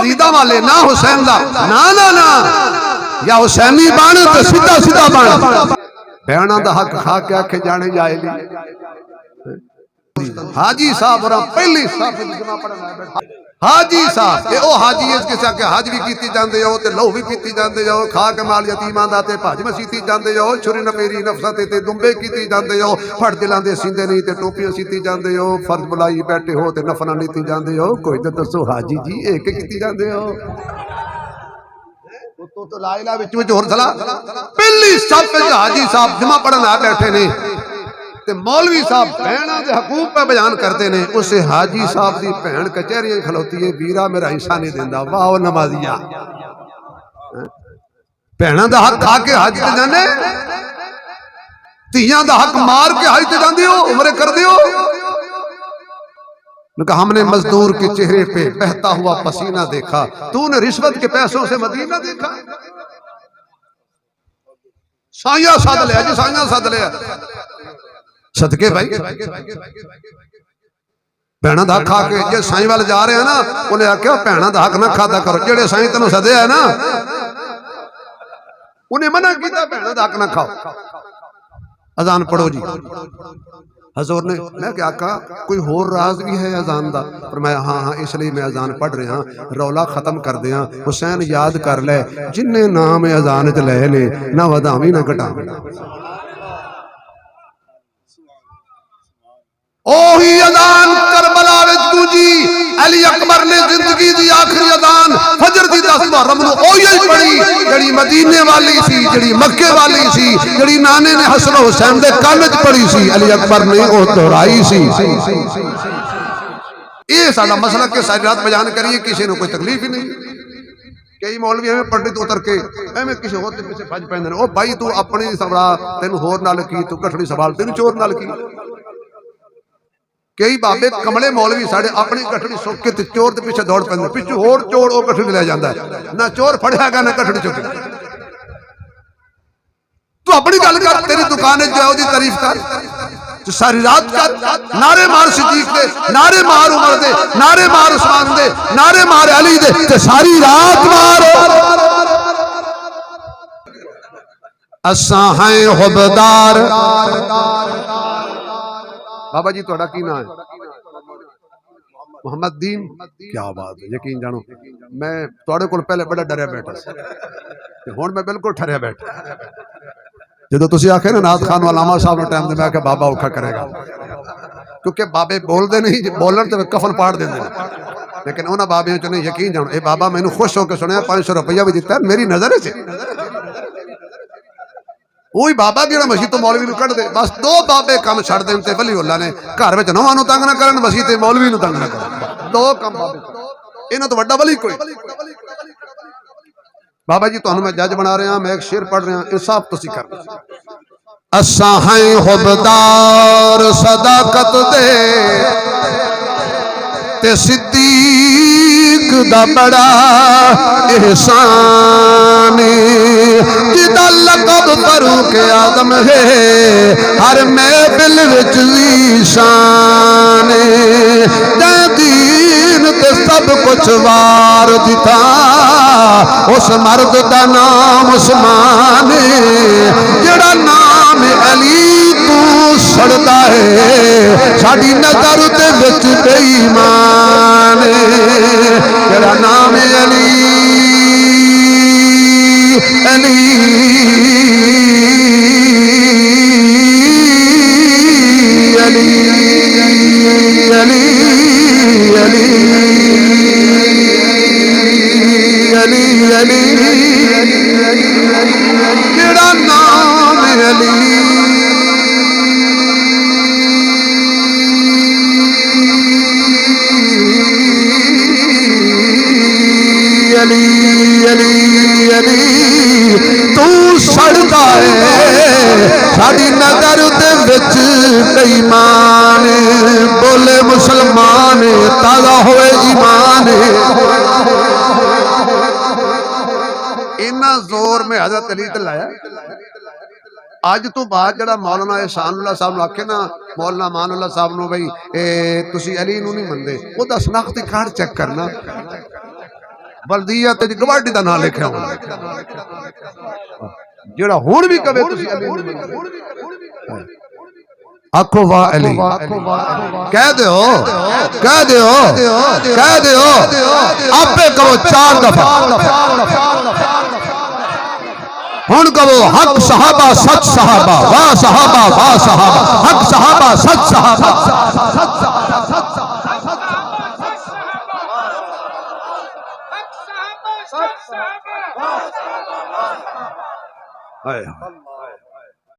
यजीदा वाले ना हुसैन दा ना ना ना या हुसैनी बन तो सीधा सीधा बन भैणा दा हक खा के आखे जाने जाएगी हाजी साहब और पहली हाजी साहब ये ओ हाजी इस किसा के हज भी कीती जांदे हो ते लहू भी पीती जांदे हो खा के माल यतीमां दा ते भज मसीती जांदे हो छुरी नपेरी नफसा ते दुंबे कीती जांदे हो फड़ दिलां दे सींदे नहीं ते टोपियां सीती जांदे हो फर्ज बुलाई बैठे हो ते नफला नीती जांदे हो कोई तो दसो हाजी जी एक कीती जांदे हो तो लाइला विच होर सला पहली सब हाजी साहब जमा पढ़न आ बैठे ने ते मौलवी साहब भैणा दे हकूक पे बयान करते ने उस हाजी साहब दी भैन कचहरियां खलोती है वीरा मेरा हिस्सा नहीं देंदा वाह नमाजिया भैणा दा हक खा के हज ते जाने तियां दा हक मार के हज ते जांदे हो उम्रे करदे हो कहा हमने मजदूर के चेहरे पे बहता हुआ पसीना देखा तूने रिश्वत के पैसों से मदीना देखा साइया सद लिया जी साइया सद लिया सदके भाई भैणा दा हक खा के जे साई वाल जा रहे हैं ना उन्हें आख्या भैणा दा हक ना खाता करो जेड़े साई तेन सदया है ना उन्हें मना किया भैणा दा हक ना खाओ अजान पढ़ो जी हजूर ने मैं क्या कहा कोई होर राज भी है अजान दा पर मैं हाँ हाँ इसलिए मैं अजान पढ़ रहा रौला खत्म कर दिया हुसैन याद कर ले जिन्ने नाम अजान च ले ने ना वधावी ना घटावी ओही अजान करबला विच गूंजी अली अकबर ने जिंदगी दी आखिरी अजान फजर दी 10 मुहर्रम नु ओही पढ़ी जड़ी मदीने वाली सी जड़ी मक्के वाली सी जड़ी नाने ने हसन हुसैन दे कान च पढ़ी सी अली अकबर ने ओ दोहराई सी ये साडा मसला के सारी रात बयान करिए किसी को कोई तकलीफ ही नहीं कई मौलवी एवं पंडित उतर के एवं किसी होर दे पीछे भज पैंदे ने ओ भाई तू अपनी सबड़ा तेन होर नाल की तू कठड़ी सवाल तेन चोर नाल की कई बाबे कमले मौलवी साढ़े अपनी कठड़ी सुख के चोर के पीछे दौड़ पैंदे पिछू होर चोर वो कठड़ी ले जाता है ना चोर फड़िया गया ना कठड़ी चुकी तू अपनी गल कर तेरी दुकान जो है उसकी तारीफ कर तो सारी रात कर नारे मार सिद्दीक दे नारे मार उमर दे नारे मार उस्मान दे नारे मार अली दे ते सारी रात मार असा हैं हुबदार बाबा जी तुहाडा की नाम है मोहम्मद दीन क्या बात है यकीन जानो मैं तुहाडे कोल पहले बड़ा डरिया बैठा ते हुण मैं बिल्कुल ठहरिया बैठा जो तुसीं आखे ना नाथ खान वाला साहब ने टाइम मैं बाबा औखा करेगा क्योंकि बाबे बोलते नहीं बोलन तो कफन पाड़ देंगे लेकिन उन्होंने बाबियों च नहीं यकीन जानो ये बाबा मैनू खुश होकर सुनिया 500 रुपया भी दिता मेरी नजर च वही बाबा जो मसीह तो मौलवी कढ़ दे बस 2 बाबे काम छड़ देन ते वली उल्ला ने घर में नौवां नूं तंग ना करन मसीह ते मौलवी नूं तंग ना करन 2 काम बाबे इन्हां तो वड्डा वली कोई बाबा जी तुहानूं मैं जज बना रहा मैं एक शेर पढ़ रहा इंसाफ तुसीं कर असां हैं हुबदार सदाकत दे ते सिद्दीक दा बड़ा एहसान जिदा लक़ब फरूक आज़म है हर महफिल विच ज़ीशान दीन ते सब कुछ वार दिता उस मर्द दा नाम उस्मान जेड़ा नाम अली तू सड़दा है साडी नजर ते विच बेईमान जेड़ा नाम अली अली अली अली अली अली अली जेड़ा नाम अली तू सड़दा है साडी नजर दे विच बेईमान बोले मुसलमान ताज़ा होए ईमान इन्ना जोर में हज़रत अली ते लाया अज तो बाद जड़ा मौलाना एहसानुल्लाह साहब आखे ना मौलाना मानुल्लाह साहब नु भाई तुसी अली नू नहीं मनदे ओदा शनाख्ती कार्ड चेक करना बल्दियत च गवाही दा नाम लिखा होना जेड़ा हुण भी कवे तुसी आखो वाह अली कह दो आपे कहो 4 दफा हुण कहो हक सहाबा सच सहाबा वाह सहाबा हक सहाबा सच सहाबा